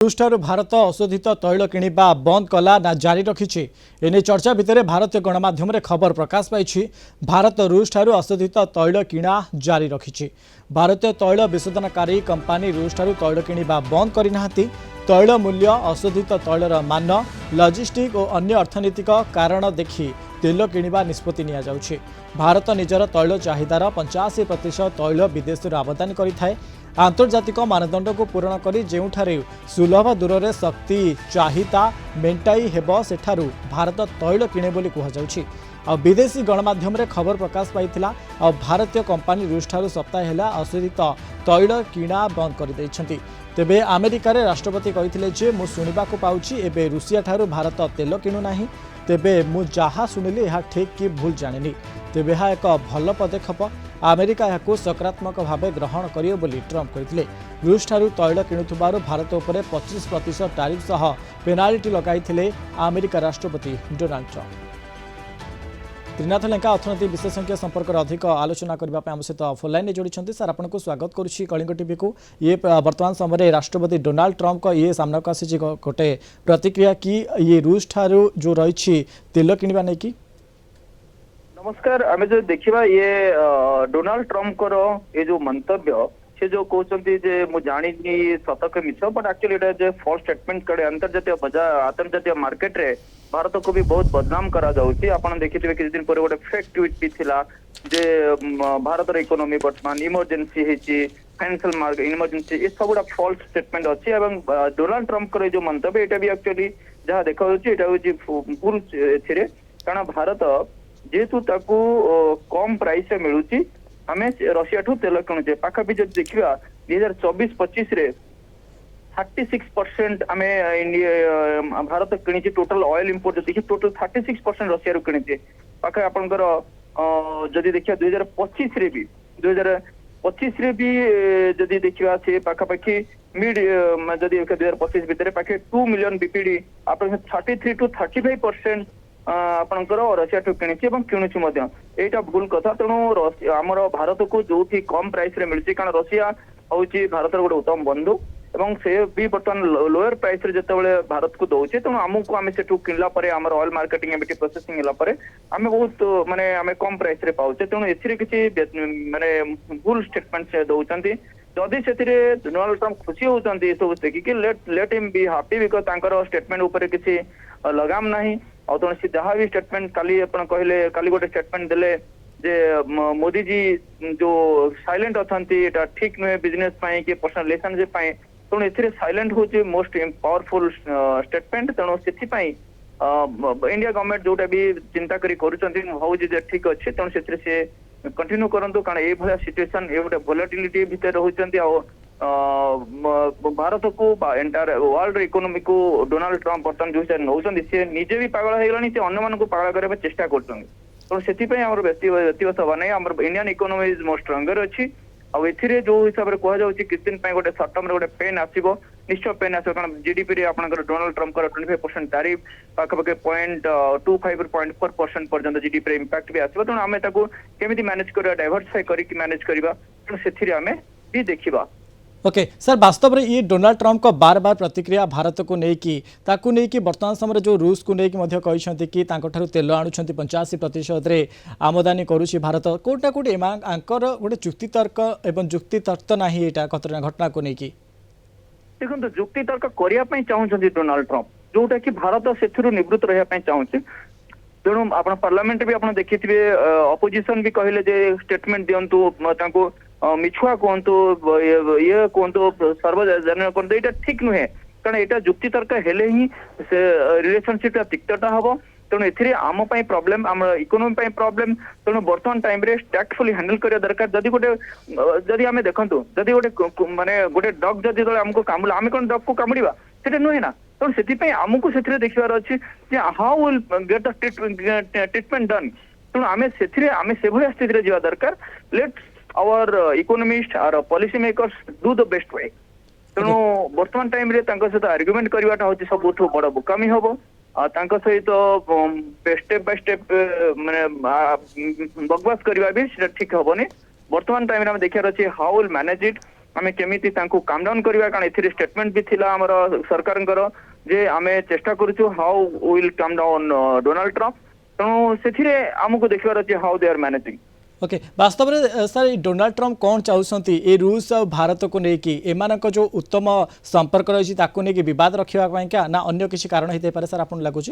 ठारू भारत अशोधित तैल किणवा बंद कला ना जारी रखी एने चर्चा भितर भारतीय गणमाध्यम खबर प्रकाश पाई भारत रूस ठारू अशोधित तैल किणा जारी रखी भारतीय तैल विशोधनकारी कंपानी रूस ठारू तैल किणवा बंद करना तैल मूल्य अशोधित तैलर मान लजिस्टिक और अन्य अर्थनैतिक कारण देखि तेल किणवा निष्पत्ति निया जाउछि। भारत निजर तैल चाहिदार 85% तैल विदेश आमदानी करिथाय। आंतर्जातिक मानदंड को पूरण करी जेउठारे सुलभ दूर में शक्ति चाहिदा मेंटाई हेब सेठारु भारत तैल किणे बोली कहुछि। विदेशी गणमाध्यम रे खबर प्रकाश पाइथिला। भारतीय कंपानी रूस ठारू सप्ताह हेला अशोधित तैल किणा बंद कर दैछंती। तेबे अमेरिका रे राष्ट्रपति कहिथिले जे मु सुनिबा को पाउछि एबे रूसिया ठारू भारत तेल किणु नाही। तेबे मु जहा सुनिली यह ठीक कि भूल जानिनी। तेबे यह एक भल पदक्षेप। अमेरिका यह सकारात्मक भाव ग्रहण करियो बोली ट्रंप कहिथिले। रूस ठारू तैल किणुथुबारु भारत उपरे 25% टारिफ सह पेनाल्टी लगाइथिले अमेरिका राष्ट्रपति डोनाल्ड ट्रंप। त्रिनाथ लेंका अर्थनीति विशेषज्ञ संपर्क अधिक आलोचना करने आम सहित फोन लाइन जोड़ी सर आपको स्वागत करुच्ची कलिंग टीवी को। ये वर्तमान समय राष्ट्रपति डोनाल्ड ट्रंप का ये सामना को आसी गोटे प्रतिक्रिया कि ये रूस ठारू जो रही तेल किणवा नहीं कि नमस्कार आम जो देखा ये डोनाल्ड ट्रंप को ये जो मंतव्य से जो कहते जे मु जानी सतक मिछ but actually Etah false statement करे अंतर्जातीय बाजार अंतर्जातीय मार्केट रे भारत को भी बहुत बदनाम करा जाउछि। आपण देखिथिबे किछि दिन परे गोटे फेक ट्वीट भी थिला जे भारत रे इकोनॉमी वर्तमान इमरजेंसी हेछि फाइनेंशियल मार्केट इमरजेंसी ये सब गुडा फॉल्स स्टेटमेंट अछि। एवं डोनाल्ड ट्रंप करे जो मंतव्य एटा भी एक्चुअली जहा देखा जाउछि एटा होछि भूल एथिरे कारण भारत जेहेतु ताकू कम प्राइस रे मिलुछि आमे रशिया ठू तेल किणुचे पाखापी जब देखा 2024-25 रे 36% आमे भारत किणी टोटल ऑयल इंपोर्ट देखिए टोटल 36% रशिया रू किणी पाखे आपनकर जदि देखिए 2025 रे भी 2025 रे भी जदि देखिया से पाखापाखी मिड जदि 2025 भितर पाखे 2 मिलियन बीपीडी आपन 33 to 35% आपणकर रशिया ठू किणी किणुची एटा भूल कथा। तेणु आमर भारत को जो कम प्राइस रे मिलची कारण रशिया हूँ भारत गोटे उत्तम बंधु एवं से भी बर्तमान लोअर प्राइस रे जतबेले भारत को दौचे तेणु आमको आम से किनला परे आमर ऑयल मार्केटिंग एबिटी प्रोसेसिंग होला परे आमे बहुत माने आमे कम प्राइस रे पाउचे। तेणु एथिरे किछि माने भूल स्टेटमेंट से दउचंती जदि सेथिरे डोनाल्ड ट्रंप खुशी होउचंती सब देखि कि let him be happy because तांकर स्टेटमेंट ऊपर किछि लगाम नाही। और तो जहाँ भी स्टेटमेंट काली अपन कहले काली गोटे स्टेटमेंट देले जे मोदी जी जो साइलेंट अथंती एटा ठीक नुहे बिजनेस पाई कि पर्सनल रिलेशनशिप पाई तेणु एथिरे साइलेंट होची मोस्ट पावरफुल स्टेटमेंट। तेणु सेथि पाई इंडिया गवर्नमेंट जोटा भी चिंता करी करूचंती भाउजी जे ठीक अछि तेणु सेथिरे से कंटिन्यू करंतु कारण ए भलिया सिचुएशन ए गोटे वोलेटिलिटी भितर रहउचंती भारत को एंटायर वर्ल्ड इकोनॉमी को डोनाल्ड ट्रंप बर्तमान जो नौचंदी से निजे भी पागल होगलानी से अन्य मानक पागल करबा चेष्टा करछन। तो सेति पय हमर व्यक्तिगत हवा नै हमर Indian economy is most stronger अछि। अब एथिरे जो हिसाब रे कह जाउछि किछ दिन पय गोटे शॉर्ट टर्म रे गोटे पेन आसीबो निश्चय पेन आसीबो कारण जीडीपी रे आपनकर डोनाल्ड ट्रंप कर 25% टैरिफ पाखपके 0.25-0.4% पर्यंत जीडीपी रे इंपैक्ट भी आसीबो। तेणु आमे ताको केमिति मैनेज करबा डाइवर्सिफाई करी कि मैनेज करबा तेणु सेथिरे आमे भी देखिबा। ओके सर वास्तव में ये डोनाल्ड ट्रंप का बार बार प्रतिक्रिया भारत को लेकिन वर्तमान समय जो रूस को लेकिन कहते कि तेल आणुंट 85% रे आमदानी करुच्ची भारत कोटा कोटी आंकर गोटे जुक्तितर्क एवं जुक्तितर्क ना घटना को लेकिन देखो जुक्तितर्क करने चाहते डोनाल्ड ट्रंप जोटा कि भारत से निवृत्त रहा चाहूँगी। तेणु आप पार्लियामेंट भी आप देखिए अपोजिशन भी कहले जे स्टेटमेंट दिंतु मिछुआ कहतु ये कहतु सर्वजन कहतु यहाँ ठीक नुहे कारण यहाँ जुक्तितर्क हेले ही से रिलेशनशिप तिक्तटा हम। तेणु ए आम प्रॉब्लम आम इकोनॉमी प्रॉब्लम तेणु बर्तमान टाइम रे टैक्टफुली हैंडल करिया दरकार। जदि गोटे जदि आमे देखंतु जदि गोटे माने गोटे डॉग जदि हमको कामुला आमे कोन डॉग को कामुड़ीबा सेटा नुहे ना। तेणु से आमको से देखिबार अछि जे how will get the treatment done. तेणु आमे से आमे से भली स्थिति रे जिवा दरकार। Let's our economist are policy makers do the best way. तेणु वर्तमान टाइम रे तांको सहित आर्गुमेंट करवाटा होची सबुठु बड़ बुकामी हबो तांको सहित स्टेप बाय स्टेप माने बकवास करवा भी ठीक हबनी। वर्तमान टाइम रे हम देखियार अछि हाउ विल मैनेज इट आमे केमिति तांको काम डाउन करबा कारण एथिरे स्टेटमेंट भी थिला हमर सरकारंकर जे आमे चेष्टा करूछु how will come down Donald Trump तेणु सेथिरे हमको देखबार अछि how they are managing. Okay वास्तव में सर डोनाल्ड ट्रम्प कौन चाहते ये रूस और भारत को लेकिन एम जो उत्तम संपर्क रही नहीं बद रखापी क्या ना अन्य किसी कारण होते पारे सर आपन लगुच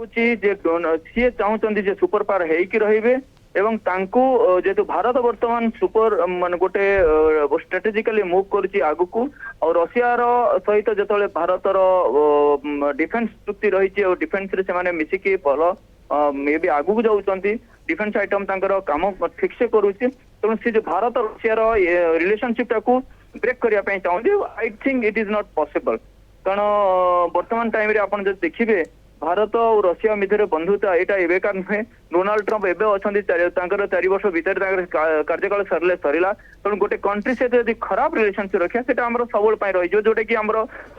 सी चाहते जे सुपर पावर हेकी रहिबे एवं तांको जेतु भारत वर्तमान सुपर मान गोटे स्ट्रेटेजिकली मूव करुची आगुकू और रशिया रो सहित जतले भारत रो डिफेंस चुक्ति रही और डिफेंस रे से माने मिसिकी भलो मे भी आगुकू जाउचंती डिफेंस आइटम तांकर काम ठीक से करुची तेणु से जो भारत और रशिया रो रिलेशनशिप टाकू ब्रेक करिया पई चाहूँ I think it is not possible कारण वर्तमान टाइम रे आपण जब देखिबे भारत और रशिया मध्य बंधुता यहाँ एवेकार नुहे डोनाल्ड ट्रम्प एवं अच्छा 4 वर्ष भीतर कार्यकाल सरले सरला तेणु गोटे कंट्री से यदि खराब रिलेशनशिप रखा से सबुल रही जोटा कि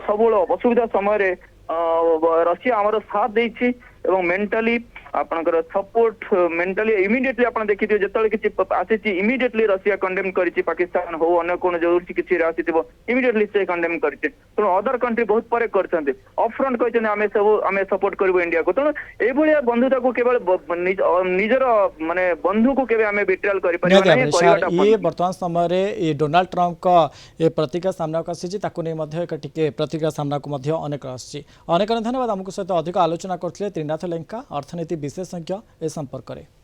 सबुल असुविधा समय रशिया आमर साथ देछि एवं मेंटली आपनकर सपोर्ट मेंटली इमिडिएटली आपण देखिथिबे जतले किछि आसीछि इमिडिएटली रशिया कंडेम करिछि पाकिस्तान हो अन्य कोन जो किछि आसीथिबो इमिडिएटली से कंडेम करिछि तो अदर कंट्री बहुत परे करछन्ते अपफ्रंट कहछन्ते आमे सपोर्ट करबो इंडिया को तो ए भलिया बंधुता को केवल निजर माने बंधु को केबे आमे बिट्रेल करि परिबा नै ये वर्तमान समय रे ये डोनाल्ड ट्रम्प का ये प्रतिक्रिया सामना को आसीछि ताको नै मध्ये एक टिके प्रतिक्रिया सामना को मध्ये अनेक आसीछि अनेक धन्यवाद हमको सहित अधिक आलोचना करथिले त्रिनाथ लेंका अर्थनीति विशेषज्ञ ए संपर्क में।